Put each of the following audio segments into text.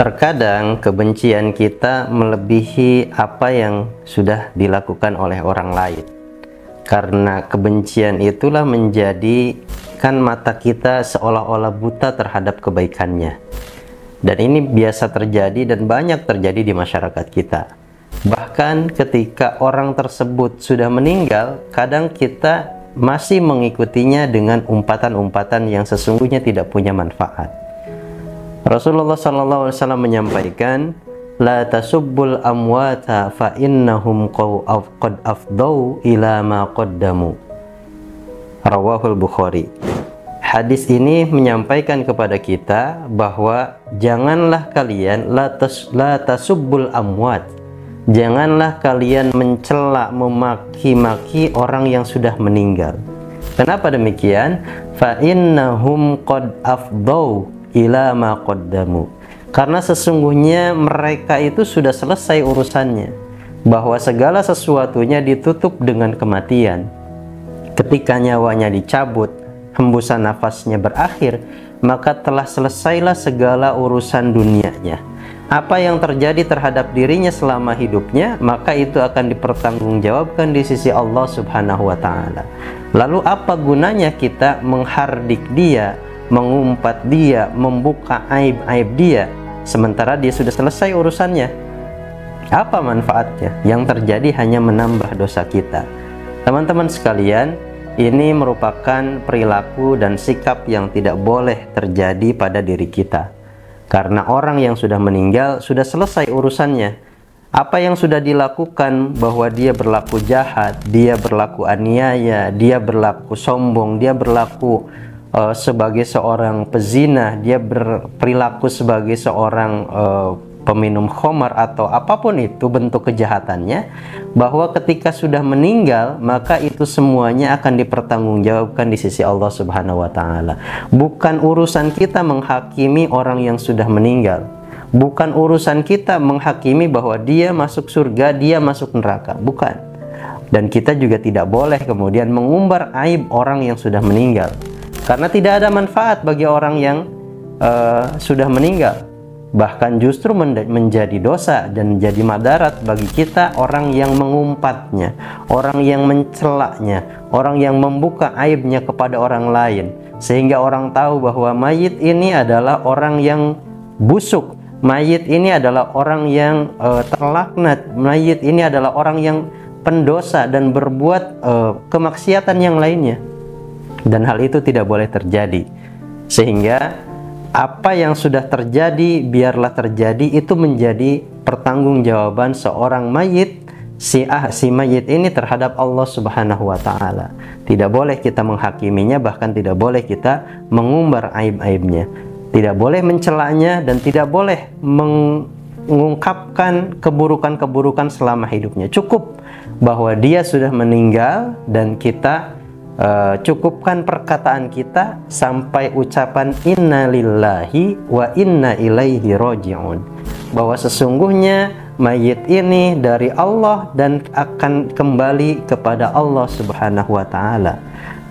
Terkadang kebencian kita melebihi apa yang sudah dilakukan oleh orang lain. Karena kebencian itulah menjadikan mata kita seolah-olah buta terhadap kebaikannya. Dan ini biasa terjadi dan banyak terjadi di masyarakat kita. Bahkan ketika orang tersebut sudah meninggal, kadang kita masih mengikutinya dengan umpatan-umpatan yang sesungguhnya tidak punya manfaat. Rasulullah SAW menyampaikan, la tasubbul amwata fa innahum qad afdau ila ma qaddamu. Rawahul Bukhari. Hadis ini menyampaikan kepada kita bahwa janganlah kalian la tasubbul amwat. Janganlah kalian mencela, memaki-maki orang yang sudah meninggal. Kenapa demikian? Fa innahum qad afdau ila ma qaddamu. Karena sesungguhnya mereka itu sudah selesai urusannya, bahwa segala sesuatunya ditutup dengan kematian. Ketika nyawanya dicabut, hembusan nafasnya berakhir, maka telah selesailah segala urusan dunianya. Apa yang terjadi terhadap dirinya selama hidupnya, maka itu akan dipertanggungjawabkan di sisi Allah Subhanahu wa Ta'ala. Lalu apa gunanya kita menghardik dia, mengumpat dia, membuka aib-aib dia, sementara dia sudah selesai urusannya? Apa manfaatnya? Yang terjadi hanya menambah dosa kita. Teman-teman sekalian, ini merupakan perilaku dan sikap yang tidak boleh terjadi pada diri kita. Karena orang yang sudah meninggal sudah selesai urusannya. Apa yang sudah dilakukan, bahwa dia berlaku jahat, dia berlaku aniaya, dia berlaku sombong, dia berlaku sebagai seorang pezina, dia berperilaku sebagai seorang peminum khamar atau apapun itu bentuk kejahatannya, bahwa ketika sudah meninggal maka itu semuanya akan dipertanggungjawabkan di sisi Allah Subhanahu wa Ta'ala. Bukan urusan kita menghakimi orang yang sudah meninggal, bukan urusan kita menghakimi bahwa dia masuk surga, dia masuk neraka, bukan. Dan kita juga tidak boleh kemudian mengumbar aib orang yang sudah meninggal, karena tidak ada manfaat bagi orang yang sudah meninggal. Bahkan justru menjadi dosa dan menjadi madarat bagi kita orang yang mengumpatnya, orang yang mencelaknya, orang yang membuka aibnya kepada orang lain, sehingga orang tahu bahwa mayit ini adalah orang yang busuk, mayit ini adalah orang yang terlaknat, mayit ini adalah orang yang pendosa dan berbuat kemaksiatan yang lainnya. Dan hal itu tidak boleh terjadi. Sehingga apa yang sudah terjadi biarlah terjadi, itu menjadi pertanggungjawaban seorang mayit, si mayit ini terhadap Allah Subhanahu wa Ta'ala. Tidak boleh kita menghakiminya, bahkan tidak boleh kita mengumbar aib-aibnya, tidak boleh mencelanya, dan tidak boleh mengungkapkan keburukan-keburukan selama hidupnya. Cukup bahwa dia sudah meninggal dan kita cukupkan perkataan kita sampai ucapan inna lillahi wa inna ilaihi raji'un, bahwa sesungguhnya mayit ini dari Allah dan akan kembali kepada Allah Subhanahu wa Ta'ala.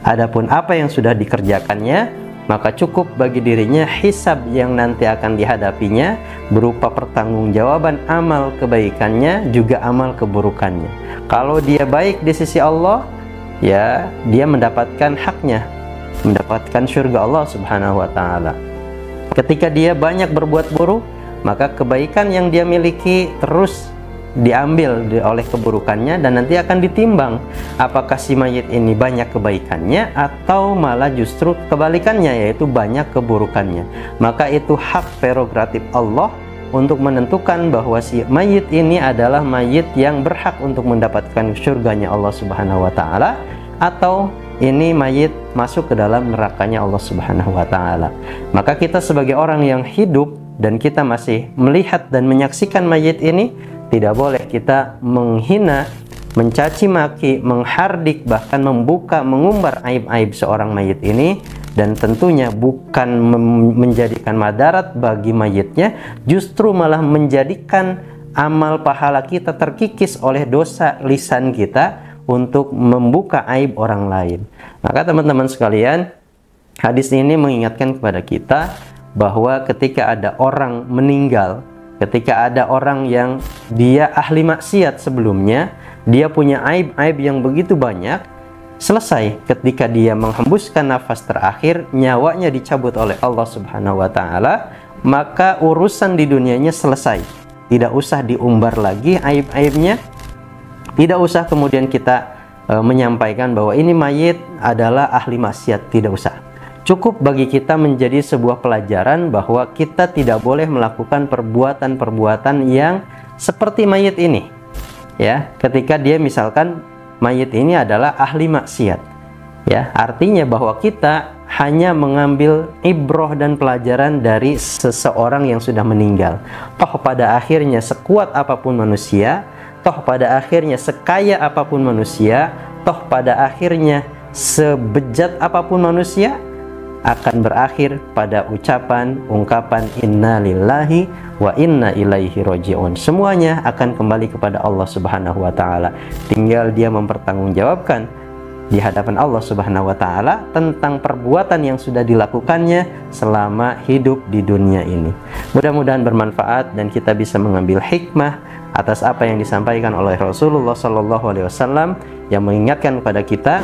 Adapun apa yang sudah dikerjakannya, maka cukup bagi dirinya hisab yang nanti akan dihadapinya, berupa pertanggungjawaban amal kebaikannya juga amal keburukannya. Kalau dia baik di sisi Allah, ya dia mendapatkan haknya, mendapatkan surga Allah Subhanahu wa Ta'ala. Ketika dia banyak berbuat buruk, maka kebaikan yang dia miliki terus diambil oleh keburukannya, dan nanti akan ditimbang apakah si mayit ini banyak kebaikannya atau malah justru kebalikannya, yaitu banyak keburukannya. Maka itu hak prerogatif Allah untuk menentukan bahwa si mayit ini adalah mayit yang berhak untuk mendapatkan surganya Allah Subhanahu wa Ta'ala, atau ini mayit masuk ke dalam nerakanya Allah Subhanahu wa Ta'ala. Maka kita sebagai orang yang hidup dan kita masih melihat dan menyaksikan mayit ini, tidak boleh kita menghina, mencaci maki, menghardik, bahkan membuka, mengumbar aib-aib seorang mayit ini. Dan tentunya bukan menjadikan madarat bagi mayitnya, justru malah menjadikan amal pahala kita terkikis oleh dosa lisan kita untuk membuka aib orang lain. Maka teman-teman sekalian, hadis ini mengingatkan kepada kita bahwa ketika ada orang meninggal, ketika ada orang yang dia ahli maksiat sebelumnya, dia punya aib-aib yang begitu banyak, selesai ketika dia menghembuskan nafas terakhir, nyawanya dicabut oleh Allah Subhanahu wa Ta'ala, maka urusan di dunianya selesai. Tidak usah diumbar lagi aib-aibnya, tidak usah kemudian kita menyampaikan bahwa ini mayit adalah ahli maksiat, tidak usah. Cukup bagi kita menjadi sebuah pelajaran bahwa kita tidak boleh melakukan perbuatan-perbuatan yang seperti mayit ini. Ya, ketika dia misalkan mayit ini adalah ahli maksiat. Ya, artinya bahwa kita hanya mengambil ibroh dan pelajaran dari seseorang yang sudah meninggal. Toh pada akhirnya sekuat apapun manusia, toh pada akhirnya sekaya apapun manusia, toh pada akhirnya sebejat apapun manusia, akan berakhir pada ungkapan inna lillahi wa inna ilaihi roji'un. Semuanya akan kembali kepada Allah Subhanahu wa Ta'ala. Tinggal dia mempertanggungjawabkan di hadapan Allah Subhanahu wa Ta'ala tentang perbuatan yang sudah dilakukannya selama hidup di dunia ini. Mudah-mudahan bermanfaat dan kita bisa mengambil hikmah atas apa yang disampaikan oleh Rasulullah Sallallahu Alaihi Wasallam yang mengingatkan kepada kita,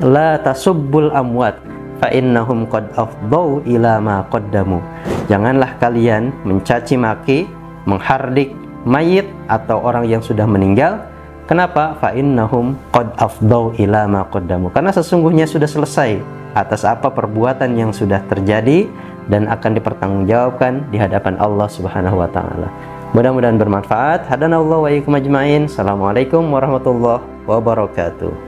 la tasubbul amwat fa innahum qad afdau ila ma qaddamu. Janganlah kalian mencaci maki, menghardik mayit atau orang yang sudah meninggal. Kenapa? Fa innahum qad afdau ila ma qaddamu. Karena sesungguhnya sudah selesai atas apa perbuatan yang sudah terjadi dan akan dipertanggungjawabkan di hadapan Allah Subhanahu wa Ta'ala. Mudah-mudahan bermanfaat. Hadanallahu wa iyyakum ajmain. Assalamualaikum warahmatullahi wabarakatuh.